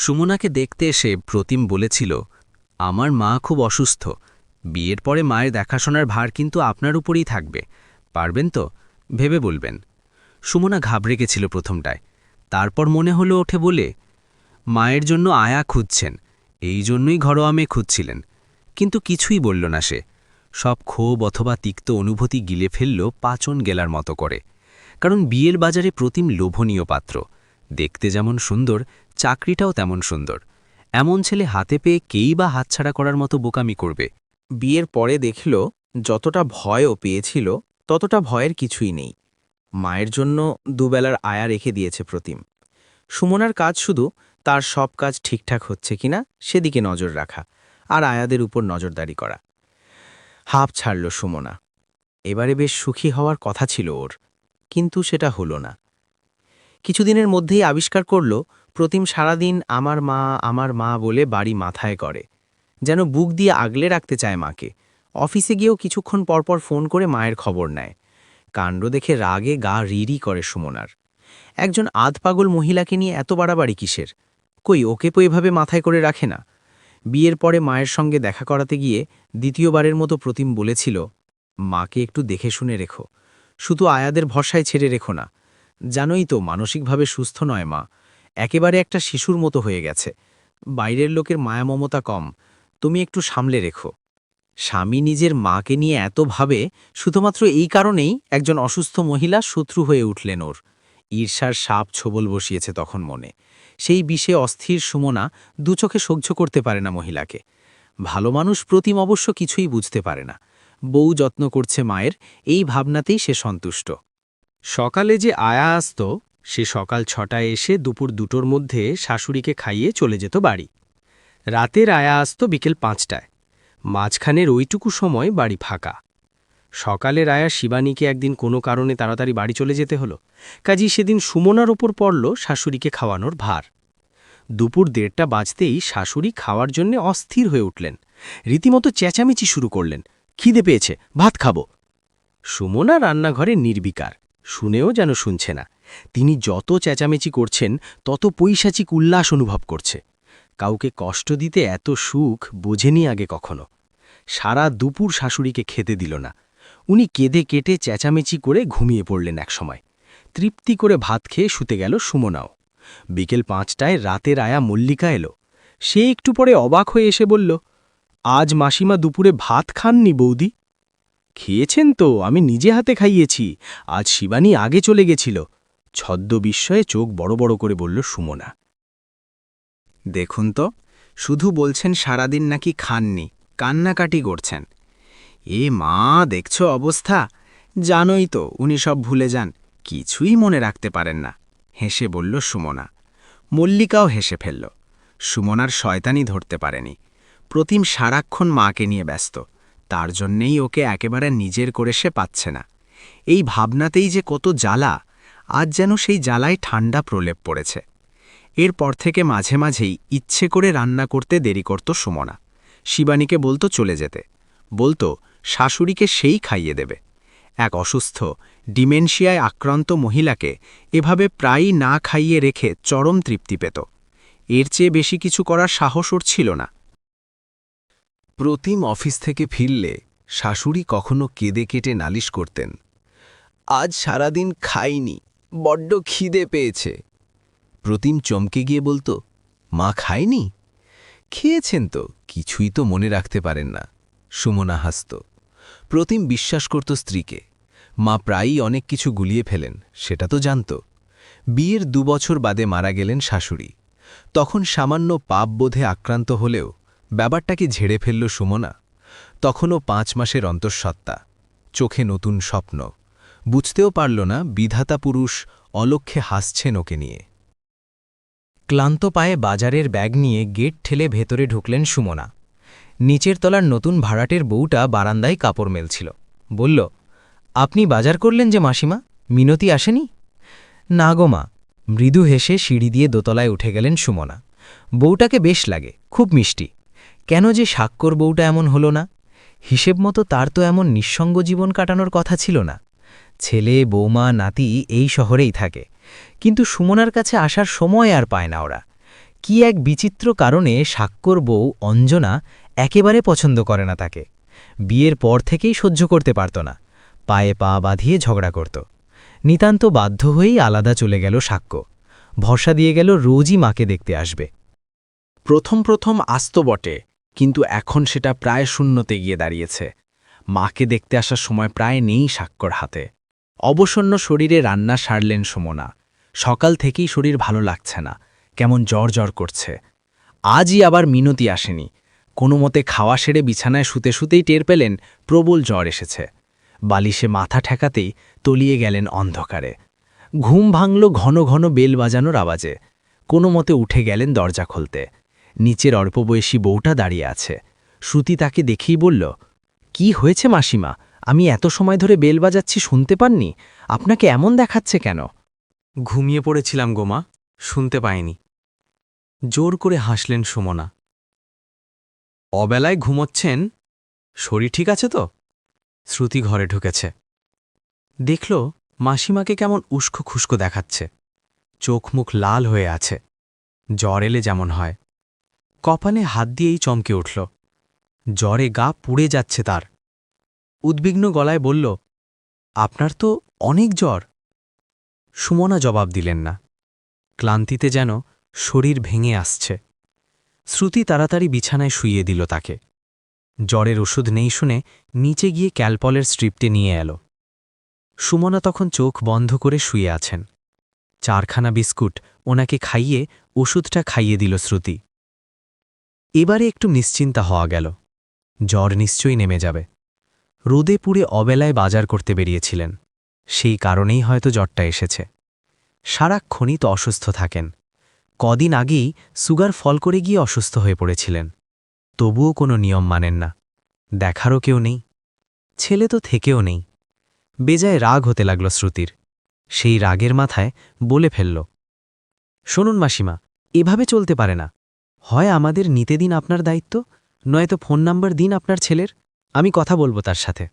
সুমনাকে দেখতে এসে প্রতিম বলেছিল, আমার মা খুব অসুস্থ, বিয়ের পরে মায়ের দেখাশোনার ভার কিন্তু আপনার উপরই থাকবে, পারবেন তো? ভেবে বলবেন। সুমনা ঘাবড়ে গেছিল প্রথমটায়, তারপর মনে হলো ওঠে বলে, মায়ের জন্য আয়া খুঁজছেন, এই জন্যই ঘরোয়া মেয়ে খুঁজছিলেন। কিন্তু কিছুই বলল না সে, সব ক্ষোভ অথবা তিক্ত অনুভূতি গিলে ফেলল পাচন গেলার মতো করে। কারণ বিয়ের বাজারে প্রতিম লোভনীয় পাত্র, দেখতে যেমন সুন্দর, চাকরিটাও তেমন সুন্দর। এমন ছেলে হাতে পেয়ে কেই বা হাতছাড়া করার মতো বোকামি করবে। বিয়ের পরে দেখল যতটা ভয়ও পেয়েছিল ততটা ভয়ের কিছুই নেই। মায়ের জন্য দুবেলার আয়া রেখে দিয়েছে প্রতিম। সুমনার কাজ শুধু তার সব কাজ ঠিকঠাক হচ্ছে কিনা সেদিকে নজর রাখা আর আয়াদের উপর নজরদারি করা। হাঁপ ছাড়ল সুমনা। এবারে বেশ সুখী হওয়ার কথা ছিল ওর, কিন্তু সেটা হলো না। কিছুদিনের মধ্যেই আবিষ্কার করল প্রতিম সারাদিন আমার মা বলে বাড়ি মাথায় করে, যেন বুক দিয়ে আগলে রাখতে চায় মাকে। অফিসে গিয়েও কিছুক্ষণ পরপর ফোন করে মায়ের খবর নেয়। কাণ্ড দেখে রাগে গা রিরি করে সুমনার। একজন আধপাগল মহিলাকে নিয়ে এত বাড়াবাড়ি কিসের? কই ওকে তো এভাবে মাথায় করে রাখে না। বিয়ের পরে মায়ের সঙ্গে দেখা করাতে গিয়ে দ্বিতীয়বারের মতো প্রতিম বলেছিল, মাকে একটু দেখে শুনে রেখো, শুধু আয়াদের ভরসায় ছেড়ে রেখো না। জানোই তো মানসিকভাবে সুস্থ নয় মা, একেবারে একটা শিশুর মতো হয়ে গেছে। বাইরের লোকের মায়া মমতা কম, তুমি একটু সামলে রেখো। স্বামী নিজের মাকে নিয়ে এত ভাবে শুধুমাত্র এই কারণেই একজন অসুস্থ মহিলা শত্রু হয়ে উঠলেন ওর। ঈর্ষার সাপ ছোবল বসিয়েছে তখন মনে। সেই বিষে অস্থির সুমনা দুচোখে সহ্য করতে পারে না মহিলাকে। ভালো মানুষ প্রতিম অবশ্য কিছুই বুঝতে পারে না। বউ যত্ন করছে মায়ের, এই ভাবনাতেই সে সন্তুষ্ট। সকালে যে আয়া আসত, সে সকাল 6টায় এসে দুপুর 2টোর মধ্যে শাশুড়িকে খাইয়ে চলে যেত বাড়ি। রাতের আয়া আসত বিকেল 5টায়, মাঝখানের ওইটুকু সময় বাড়ি ফাঁকা। সকালের আয়া শিবানীকে একদিন কোনো কারণে তাড়াতাড়ি বাড়ি চলে যেতে হলো, কাজেই সেদিন সুমনার ওপর পড়ল শাশুড়িকে খাওয়ানোর ভার। দুপুর 1:30 বাজতেই শাশুড়ি খাওয়ার জন্য অস্থির হয়ে উঠলেন, রীতিমতো চেঁচামেচি শুরু করলেন, খিদে পেয়েছে, ভাত খাবো। সুমনা রান্নাঘরে নির্বিকার, শুনেও যেন শুনছে না। তিনি যত চেঁচামেচি করছেন তত পৈশাচিক উল্লাস অনুভব করছে। কাউকে কষ্ট দিতে এত সুখ বোঝেনি আগে কখনো। সারা দুপুর শাশুড়িকে খেতে দিল না। উনি কেঁদে কেটে চেঁচামেচি করে ঘুমিয়ে পড়লেন একসময়। তৃপ্তি করে ভাত খেয়ে শুতে গেল সুমনাও। বিকেল 5টায় রাতের আয়া মল্লিকা এলো। সে একটু পরে অবাক হয়ে এসে বলল, আজ মাসিমা দুপুরে ভাত খাননি বৌদি? খেয়েছেন তো, আমি নিজে হাতে খাইয়েছি, আজ শিবানী আগে চলে গেছিল। ছদ্ম বিস্ময়ে চোখ বড় বড় করে বলল সুমনা। দেখুন তো, শুধু বলছেন সারাদিন নাকি খাননি, কান্নাকাটি করছেন। এ মা, দেখছো অবস্থা? জানোই তো উনি সব ভুলে যান, কিছুই মনে রাখতে পারেন না, হেসে বলল সুমনা। মল্লিকাও হেসে ফেলল। সুমনার শয়তানি ধরতে পারেনি। প্রতিম সারাক্ষণ মাকে নিয়ে ব্যস্ত, তার জন্যেই ওকে একেবারে নিজের করে সে পাচ্ছে না। এই ভাবনাতেই যে কত জ্বালা, আজ যেন সেই জ্বালায় ঠান্ডা প্রলেপ পড়েছে। এরপর থেকে মাঝে মাঝেই ইচ্ছে করে রান্না করতে দেরি করত সুমনা। শিবানীকে বলতো চলে যেতে, বলতো শাশুড়িকে সেই খাইয়ে দেবে। এক অসুস্থ, ডিমেনশিয়ায় আক্রান্ত মহিলাকে এভাবে প্রায়ই না খাইয়ে রেখে চরম তৃপ্তি পেত। এর চেয়ে বেশি কিছু করার সাহস ওর ছিল না। প্রতিম অফিস থেকে ফিরলে শাশুড়ি কখনো কেঁদে কেটে নালিশ করতেন, আজ সারাদিন খাইনি, বড্ড খিদে পেয়েছে। প্রতিম চমকে গিয়ে বলতো, মা খায়নি? খেয়েছেন তো, কিছুই তো মনে রাখতে পারেন না। সুমনা হাসত। প্রতিম বিশ্বাস করত স্ত্রীকে। মা প্রায়ই অনেক কিছু গুলিয়ে ফেলেন, সেটা তো জানত। বিয়ের 2 বছর বাদে মারা গেলেন শাশুড়ি। তখন সামান্য পাপবোধে আক্রান্ত হলেও ব্যাপারটাকে ঝেড়ে ফেলল সুমনা। তখনও 5 মাসের অন্তঃসত্ত্বা, চোখে নতুন স্বপ্ন। বুঝতেও পারল না বিধাতা পুরুষ অলক্ষ্যে হাসছেন ওকে নিয়ে। ক্লান্ত পায়ে বাজারের ব্যাগ নিয়ে গেট ঠেলে ভেতরে ঢুকলেন সুমনা। নিচের তলার নতুন ভাড়াটের বউটা বারান্দায় কাপড় মেলছিল। বলল, আপনি বাজার করলেন যে মাসিমা, মিনতি আসেনি? না গো মা। মৃদু হেসে সিঁড়ি দিয়ে দোতলায় উঠে গেলেন সুমনা। বউটাকে বেশ লাগে, খুব মিষ্টি। কেন যে স্বাক্ষর বউটা এমন হলো না? হিসেব মতো তার তো এমন নিঃসঙ্গ জীবন কাটানোর কথা ছিল না। ছেলে, বৌমা, নাতি এই শহরেই থাকে, কিন্তু সুমনার কাছে আসার সময় আর পায় না ওরা। কি এক বিচিত্র কারণে সাক্ষ্যর বউ অঞ্জনা একেবারে পছন্দ করে না তাকে। বিয়ের পর থেকেই সহ্য করতে পারত না, পায়ে পা বাঁধিয়ে ঝগড়া করত। নিতান্ত বাধ্য হয়েই আলাদা চলে গেল সাক্ষ্য, ভরসা দিয়ে গেল রোজই মাকে দেখতে আসবে। প্রথম প্রথম আসত বটে, কিন্তু এখন সেটা প্রায় শূন্যতে গিয়ে দাঁড়িয়েছে। মাকে দেখতে আসার সময় প্রায় নেই সাক্ষ্যর হাতে। অবসন্ন শরীরে রান্না সারলেন সুমনা। সকাল থেকেই শরীর ভালো লাগছে না, কেমন জ্বর জ্বর করছে। আজই আবার মিনতি আসেনি। কোনো মতে খাওয়া সেরে বিছানায় শুতে শুতেই টের পেলেন প্রবল জ্বর এসেছে। বালিশে মাথা ঠেকাতেই তলিয়ে গেলেন অন্ধকারে। ঘুম ভাঙল ঘন ঘন বেল বাজানোর আওয়াজে। কোনো মতে উঠে গেলেন দরজা খুলতে। নিচের অল্পবয়সী বউটা দাঁড়িয়ে আছে। শ্রুতি তাকে দেখেই বলল, কি হয়েছে মাসিমা? আমি এত সময় ধরে বেল বাজাচ্ছি, শুনতে পাননি? আপনাকে এমন দেখাচ্ছে কেন? ঘুমিয়ে পড়েছিলাম গোমা, শুনতে পাইনি। জোর করে হাসলেন সুমনা। অবেলায় ঘুমোচ্ছেন? শরীর ঠিক আছে তো? শ্রুতি ঘরে ঢুকেছে। দেখল মাসিমাকে কেমন উস্কো খুস্কো দেখাচ্ছে। চোখ মুখ লাল হয়ে আছে, জ্বর এলে যেমন হয়। কপালে হাত দিয়েই চমকে উঠল। জ্বরে গা পুড়ে যাচ্ছে তার। উদ্বিগ্ন গলায় বলল, আপনার তো অনেক জ্বর। সুমনা জবাব দিলেন না। ক্লান্তিতে যেন শরীর ভেঙে আসছে। শ্রুতি তাড়াতাড়ি বিছানায় শুইয়ে দিল তাকে। জ্বরের ওষুধ নেই শুনে নিচে গিয়ে ক্যালপলের স্ট্রিপটে নিয়ে এল। সুমনা তখন চোখ বন্ধ করে শুয়ে আছেন। 4খানা বিস্কুট ওনাকে খাইয়ে ওষুধটা খাইয়ে দিল শ্রুতি। এবারে একটু নিশ্চিন্তা হওয়া গেল। জ্বর নিশ্চয়ই নেমে যাবে। রোদে পুড়ে অবেলায় বাজার করতে বেরিয়েছিলেন, সেই কারণেই হয়তো জ্বরটা এসেছে। সারাক্ষণই তো অসুস্থ থাকেন। কদিন আগেই সুগার ফল করে গিয়ে অসুস্থ হয়ে পড়েছিলেন। তবুও কোনো নিয়ম মানেন না। দেখারও কেউ নেই, ছেলে তো থেকেও নেই। বেজায় রাগ হতে লাগল শ্রুতির। সেই রাগের মাথায় বলে ফেলল, শুনুন মাসিমা, এভাবে চলতে পারে না। হয় আমাদের নিতে দিন আপনার দায়িত্ব, নয়তো ফোন নাম্বার দিন আপনার ছেলের, আমি কথা বলবো তার সাথে।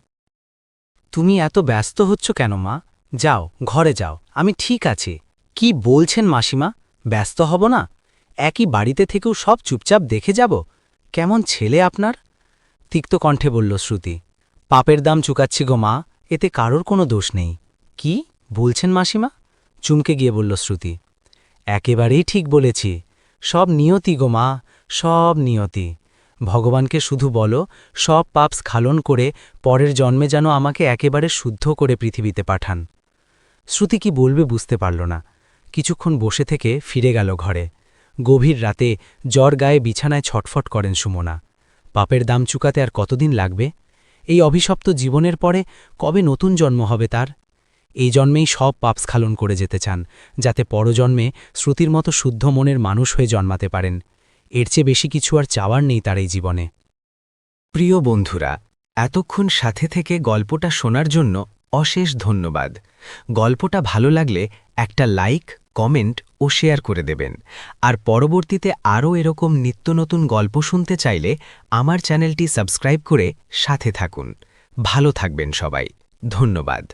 তুমি এত ব্যস্ত হচ্ছ কেন মা? যাও, ঘরে যাও, আমি ঠিক আছি। কি বলছেন মাসিমা? ব্যস্ত হব না? একই বাড়িতে থেকেও সব চুপচাপ দেখে যাব? কেমন ছেলে আপনার? তিক্ত কণ্ঠে বলল শ্রুতি। পাপের দাম চুকাচ্ছি গো মা, এতে কারোর কোনো দোষ নেই। কি বলছেন মাসিমা? চুমকে গিয়ে বলল শ্রুতি। একেবারেই ঠিক বলেছি। সব নিয়তি গো মা, সব নিয়তি। ভগবানকে শুধু বলো সব পাপ স্খালন করে পরের জন্মে যেন আমাকে একেবারে শুদ্ধ করে পৃথিবীতে পাঠান। শ্রুতি কি বলবে বুঝতে পারল না। কিছুক্ষণ বসে থেকে ফিরে গেল ঘরে। গভীর রাতে জ্বর গায়ে বিছানায় ছটফট করেন সুমনা। পাপের দাম চুকাতে আর কতদিন লাগবে? এই অভিশপ্ত জীবনের পরে কবে নতুন জন্ম হবে তার? এই জন্মেই সব পাপ স্খালন করে যেতে চান, যাতে পরজন্মে শ্রুতির মতো শুদ্ধ মনের মানুষ হয়ে জন্মাতে পারেন। এর চেয়ে বেশি কিছু আর চাওয়ার নেই তার এই জীবনে। প্রিয় বন্ধুরা, এতক্ষণ সাথে থেকে গল্পটা শোনার জন্য অশেষ ধন্যবাদ। গল্পটা ভালো লাগলে একটা লাইক, কমেন্ট ও শেয়ার করে দেবেন। আর পরবর্তীতে আরও এরকম নিত্য নতুন গল্প শুনতে চাইলে আমার চ্যানেলটি সাবস্ক্রাইব করে সাথে থাকুন। ভালো থাকবেন সবাই। ধন্যবাদ।